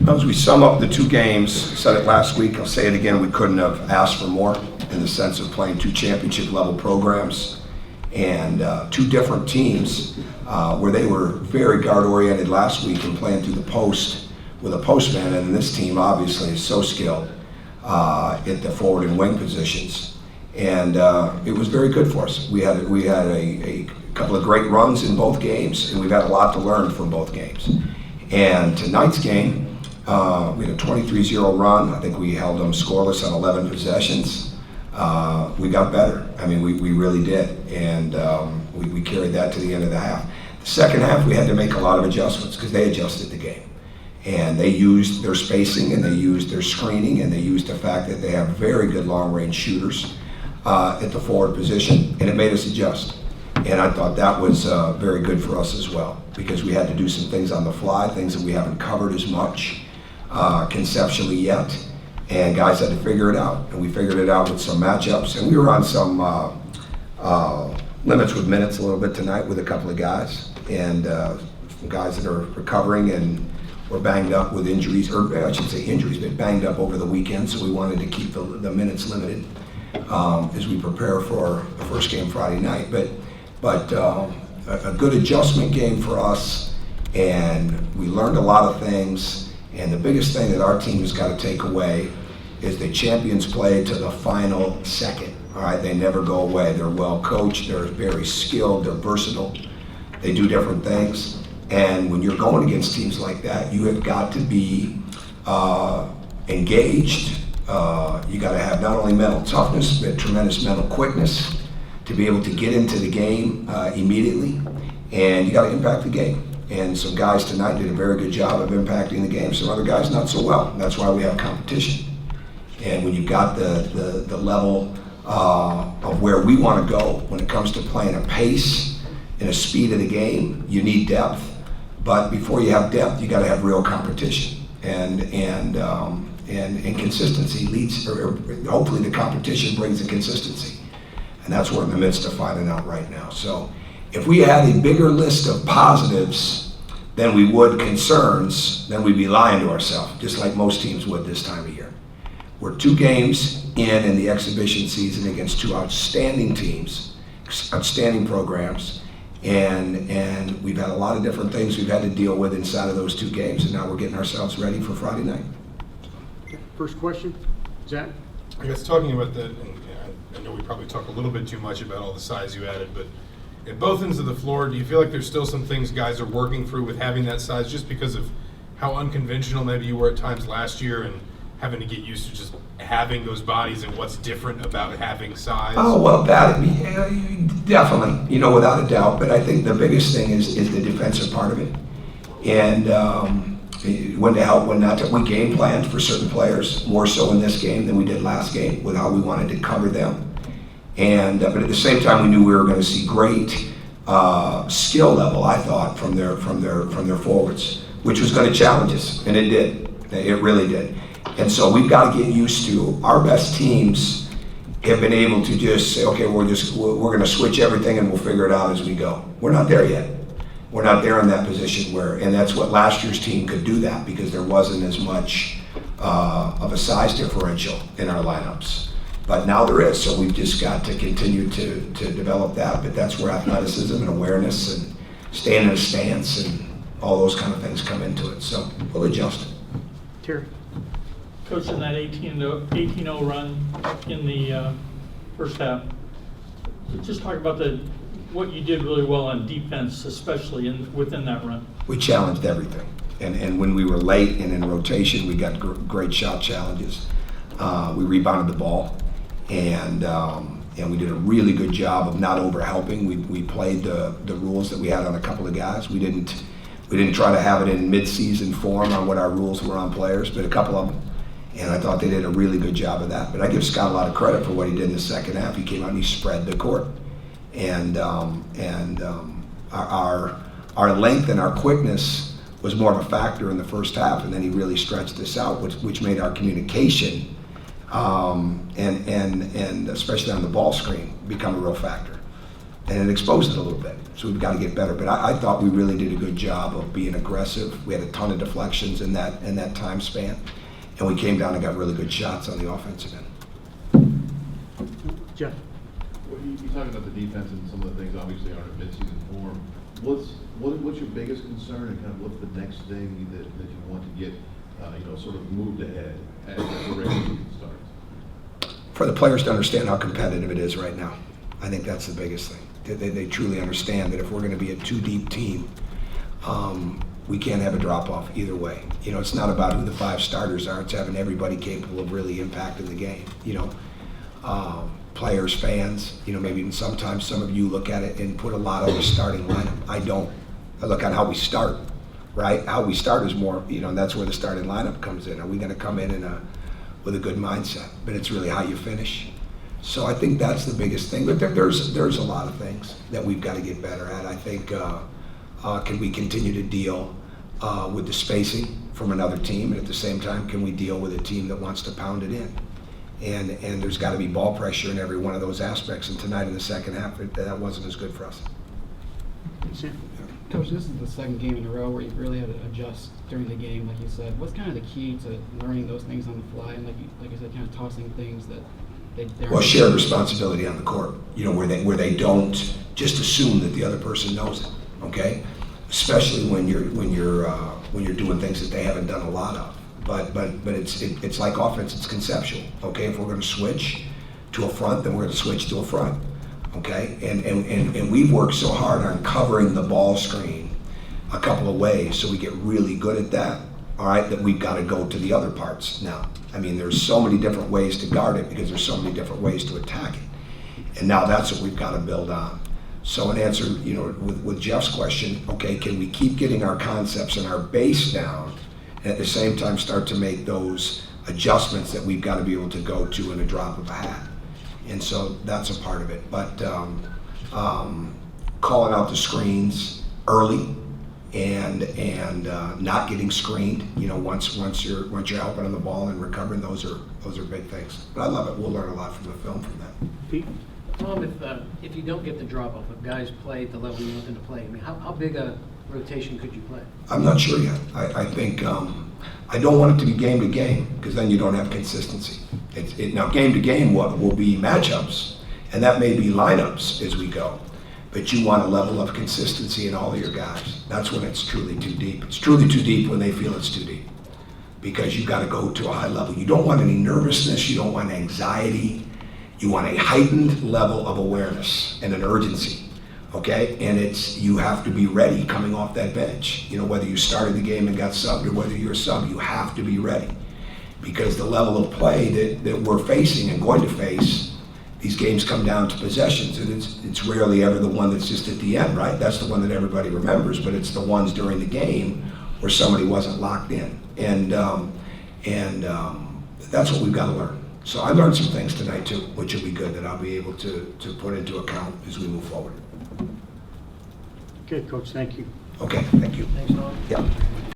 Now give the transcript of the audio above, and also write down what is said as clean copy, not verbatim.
As we sum up the two games, I said it last week, I'll say it again, we couldn't have asked for more in the sense of playing two championship level programs and two different teams where they were very guard oriented last week and playing through the post with a postman, and this team obviously is so skilled at the forward and wing positions. And it was very good for us. We had a couple of great runs in both games, and we've had a lot to learn from both games. And tonight's game, we had a 23-0 run. I think we held them scoreless on 11 possessions. We got better. I mean, we really did. And we carried that to the end of the half. The second half, we had to make a lot of adjustments because they adjusted the game. And they used their spacing, and they used their screening, and they used the fact that they have very good long-range shooters at the forward position, and it made us adjust. And I thought that was very good for us as well, because we had to do some things on the fly, things that we haven't covered as much conceptually yet, and guys had to figure it out. And we figured it out with some matchups, and we were on some limits with minutes a little bit tonight with a couple of guys, and guys that are recovering and were banged up with injuries, or I should say injuries, but banged up over the weekend, so we wanted to keep the minutes limited as we prepare for the first game Friday night. But a good adjustment game for us, and we learned a lot of things. And the biggest thing that our team has got to take away is the champions play to the final second. All right, they never go away. They're well coached. They're very skilled. They're versatile. They do different things. And when you're going against teams like that, you have got to be engaged. You got to have not only mental toughness, but tremendous mental quickness to be able to get into the game immediately, and you got to impact the game. And some guys tonight did a very good job of impacting the game. Some other guys not so well. And that's why we have competition. And when you've got the level of where we want to go when it comes to playing a pace and a speed of the game, you need depth. But before you have depth, you got to have real competition. And consistency leads, or hopefully the competition brings the consistency. And that's what we're in the midst of finding out right now. So if we had a bigger list of positives than we would concerns, then we'd be lying to ourselves, just like most teams would this time of year. We're 2 games in the exhibition season against 2 outstanding teams, outstanding programs, and we've had a lot of different things we've had to deal with inside of those 2 games, and now we're getting ourselves ready for Friday night. Okay, first question, Zach? I guess talking about that, and I know we probably talk a little bit too much about all the size you added, but at both ends of the floor, do you feel like there's still some things guys are working through with having that size, just because of how unconventional maybe you were at times last year and having to get used to just having those bodies and what's different about having size? Oh, well, that definitely, without a doubt. But I think the biggest thing is the defensive part of it. And when to help, when not to. We game planned for certain players, more so in this game than we did last game, with how we wanted to cover them. And but at the same time, we knew we were going to see great skill level, I thought, from their forwards, which was going to challenge us, and it did. It really did. And so we've got to get used to, our best teams have been able to just say, okay, we're going to switch everything and we'll figure it out as we go. We're not there yet. We're not there in that position and that's what last year's team could do, that because there wasn't as much of a size differential in our lineups. But now there is, so we've just got to continue to develop that. But that's where athleticism and awareness and staying in a stance and all those kind of things come into it. So we'll adjust. Terry? Coach, in that 18-0 run in the first half, just talk about what you did really well on defense, especially within that run. We challenged everything. And when we were late and in rotation, we got great shot challenges. We rebounded the ball. And we did a really good job of not over-helping. We played the rules that we had on a couple of guys. We didn't try to have it in mid-season form on what our rules were on players, but a couple of them. And I thought they did a really good job of that. But I give Scott a lot of credit for what he did in the second half. He came out and he spread the court. And our length and our quickness was more of a factor in the first half, and then he really stretched this out, which made our communication and especially on the ball screen become a real factor. And it exposed it a little bit. So we've got to get better. But I thought we really did a good job of being aggressive. We had a ton of deflections in that time span. And we came down and got really good shots on the offensive end. Jeff? Well, you talked about the defense and some of the things obviously aren't in mid-season form. What's your biggest concern and kind of what's the next thing that you want to get, sort of moved ahead as the regular season starts? For the players to understand how competitive it is right now. I think that's the biggest thing. They truly understand that if we're going to be a two-deep team, we can't have a drop-off either way. It's not about who the 5 starters are. It's having everybody capable of really impacting the game. Players, fans, maybe even sometimes some of you look at it and put a lot on the starting lineup. I don't. I look at how we start, right? How we start is more, and that's where the starting lineup comes in. Are we going to come in with a good mindset? But it's really how you finish. So I think that's the biggest thing. But there's a lot of things that we've got to get better at. I think can we continue to deal with the spacing from another team, and at the same time, can we deal with a team that wants to pound it in? And there's got to be ball pressure in every one of those aspects. And tonight in the second half, that wasn't as good for us. Sam? Coach, this is the second game in a row where you really had to adjust during the game, like you said. What's kind of the key to learning those things on the fly, and like you said, kind of tossing things that they Well, shared responsibility on the court, where they don't just assume that the other person knows it, okay? Especially when you're doing things that they haven't done a lot of. But it's like offense, it's conceptual, okay? If we're going to switch to a front, then we're going to switch to a front, okay? And we've worked so hard on covering the ball screen a couple of ways, so we get really good at that, all right, that we've got to go to the other parts now. I mean, there's so many different ways to guard it because there's so many different ways to attack it. And now that's what we've got to build on. So in answer, with Jeff's question, okay, can we keep getting our concepts and our base down and at the same time start to make those adjustments that we've got to be able to go to in a drop of a hat? And so that's a part of it. But calling out the screens early and not getting screened, once you're helping on the ball and recovering, those are big things. But I love it. We'll learn a lot from the film from that. Pete? Tom, if you don't get the drop-off, if guys play at the level you want them to play, I mean, how big a rotation could you play? I'm not sure yet. I think I don't want it to be game to game because then you don't have consistency. Now game to game will be matchups, and that may be lineups as we go. But you want a level of consistency in all of your guys. That's when it's truly too deep. It's truly too deep when they feel it's too deep because you've got to go to a high level. You don't want any nervousness. You don't want anxiety. You want a heightened level of awareness and an urgency, okay? And you have to be ready coming off that bench. Whether you started the game and got subbed or whether you're a sub, you have to be ready because the level of play that we're facing and going to face, these games come down to possessions, and it's rarely ever the one that's just at the end, right? That's the one that everybody remembers, but it's the ones during the game where somebody wasn't locked in. And that's what we've got to learn. So I learned some things tonight too, which will be good that I'll be able to put into account as we move forward. Okay, Coach, thank you. Okay, thank you. Thanks, Tom. Yeah.